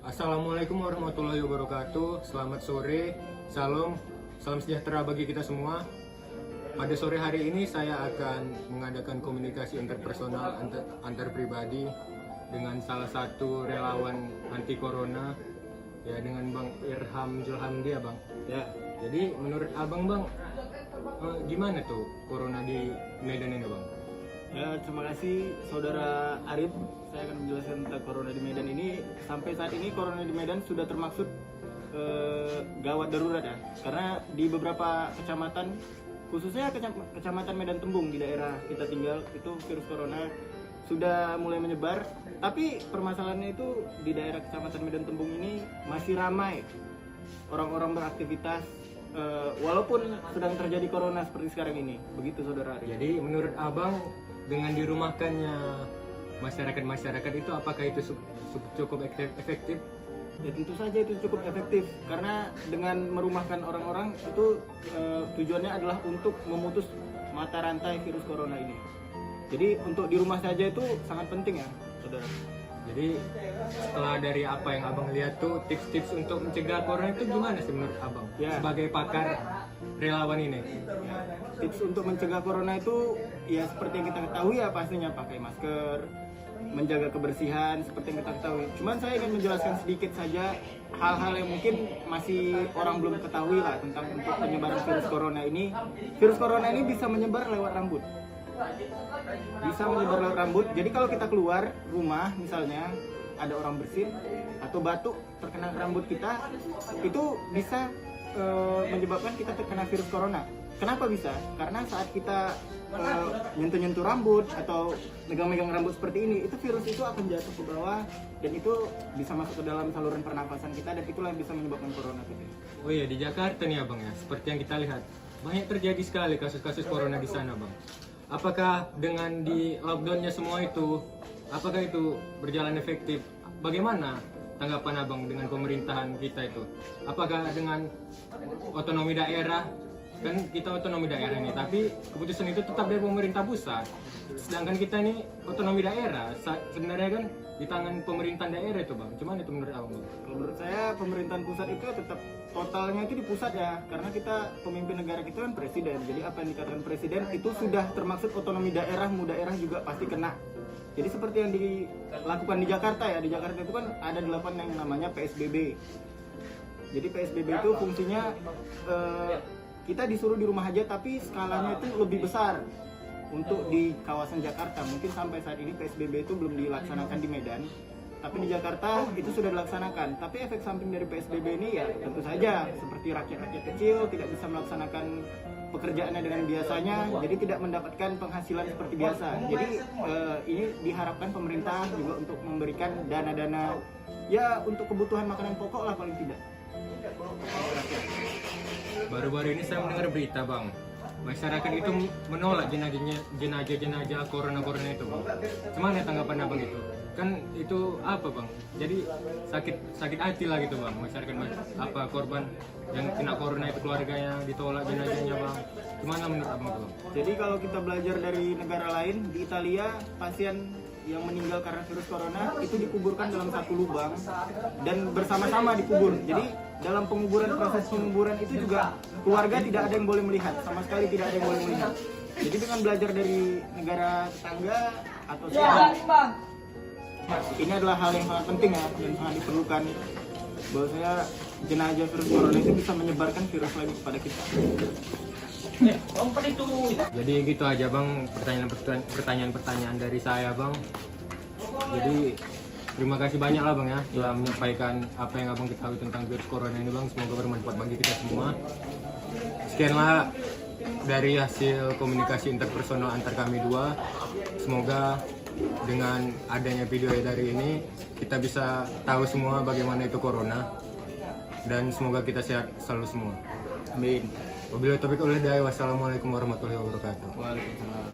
Assalamualaikum warahmatullahi wabarakatuh. Selamat sore, salam sejahtera bagi kita semua. Pada sore hari ini saya akan mengadakan komunikasi interpersonal antar pribadi dengan salah satu relawan anti corona, ya, dengan Bang Irham Julhamdi ya Bang. Ya, jadi menurut Abang Bang, gimana tuh corona di Medan ini Bang? Ya, terima kasih Saudara Arif. Saya akan menjelaskan tentang corona di Medan ini. Sampai saat ini corona di Medan sudah termaksud gawat darurat ya. Karena di beberapa kecamatan, khususnya kecamatan Medan Tembung di daerah kita tinggal, itu virus corona sudah mulai menyebar. Tapi permasalahannya itu di daerah kecamatan Medan Tembung ini masih ramai orang-orang beraktivitas walaupun sedang terjadi corona seperti sekarang ini. Begitu Saudara Arif. Jadi menurut Abang, dengan dirumahkannya masyarakat itu, apakah itu cukup efektif? Ya tentu saja itu cukup efektif, karena dengan merumahkan orang-orang itu tujuannya adalah untuk memutus mata rantai virus corona ini. Jadi untuk di rumah saja itu sangat penting ya Saudara. Jadi setelah dari apa yang Abang lihat tuh, tips-tips untuk mencegah corona itu gimana sih menurut Abang? Ya. Sebagai pakar relawan ini. Tips untuk mencegah corona itu ya seperti yang kita ketahui ya, pastinya pakai masker, menjaga kebersihan seperti yang kita ketahui. Cuman saya ingin menjelaskan sedikit saja hal-hal yang mungkin masih orang belum ketahui lah tentang untuk penyebaran virus corona ini. Virus corona ini bisa menyebar lewat rambut. Bisa menyebar lewat rambut. Jadi kalau kita keluar rumah misalnya ada orang bersin atau batuk terkena rambut kita, itu bisa menyebabkan kita terkena virus corona. Kenapa bisa? Karena saat kita nyentuh-nyentuh rambut atau megang-megang rambut seperti ini, itu virus itu akan jatuh ke bawah dan itu bisa masuk ke dalam saluran pernapasan kita, dan itulah yang bisa menyebabkan corona. Oh iya, di Jakarta nih Abang ya, seperti yang kita lihat, banyak terjadi sekali kasus-kasus corona di sana Bang. Apakah dengan di lockdownnya semua itu, apakah itu berjalan efektif? Bagaimana tanggapan Abang dengan pemerintahan kita itu? Apakah dengan otonomi daerah? Kan kita otonomi daerah nih, tapi keputusan itu tetap dari pemerintah pusat. Sedangkan kita ini otonomi daerah, sebenarnya kan di tangan pemerintahan daerah itu Bang. Cuman itu menurut Abang? Kalau menurut saya pemerintahan pusat itu tetap totalnya itu di pusat ya, karena kita pemimpin negara kita kan presiden. Jadi apa yang dikatakan presiden itu sudah termaksud otonomi daerah, mau daerah juga pasti kena. Jadi seperti yang dilakukan di Jakarta ya, di Jakarta itu kan ada 8 yang namanya PSBB. Jadi PSBB itu fungsinya kita disuruh di rumah aja, tapi skalanya itu lebih besar untuk di kawasan Jakarta. Mungkin sampai saat ini PSBB itu belum dilaksanakan di Medan, tapi di Jakarta itu sudah dilaksanakan. Tapi efek samping dari PSBB ini ya tentu saja seperti rakyat-rakyat kecil tidak bisa melaksanakan pekerjaannya dengan biasanya, jadi tidak mendapatkan penghasilan seperti biasa. Jadi ini diharapkan pemerintah juga untuk memberikan dana-dana ya untuk kebutuhan makanan pokok lah paling tidak. Baru-baru ini saya mendengar berita Bang, masyarakat itu menolak jenazah corona itu Bang. Gimana tanggapan Abang itu? Kan itu apa Bang? Jadi sakit hati lah gitu Bang, masyarakat korban yang kena corona itu keluarganya ditolak jenazahnya Bang. Gimana menurut Abang itu Bang? Jadi kalau kita belajar dari negara lain, di Italia pasien yang meninggal karena virus corona itu dikuburkan dalam satu lubang dan bersama-sama dikubur. Jadi dalam proses penguburan itu juga keluarga tidak ada yang boleh melihat, sama sekali tidak ada yang boleh melihat. Jadi dengan belajar dari negara tetangga atau ini adalah hal yang sangat penting ya, dan sangat diperlukan, bahwasanya jenazah virus corona itu bisa menyebarkan virus lagi kepada kita. Jadi gitu aja Bang, pertanyaan-pertanyaan dari saya Bang. Jadi terima kasih banyak lah Bang ya telah menyampaikan apa yang Abang ketahui tentang virus corona ini Bang. Semoga bermanfaat bagi kita semua. Sekianlah dari hasil komunikasi interpersonal antar kami dua. Semoga dengan adanya video dari ini kita bisa tahu semua bagaimana itu corona, dan semoga kita sehat selalu semua. Amin. Wabillahi taufiq wal hidayah. Wassalamualaikum warahmatullahi wabarakatuh. Waalaikumsalam.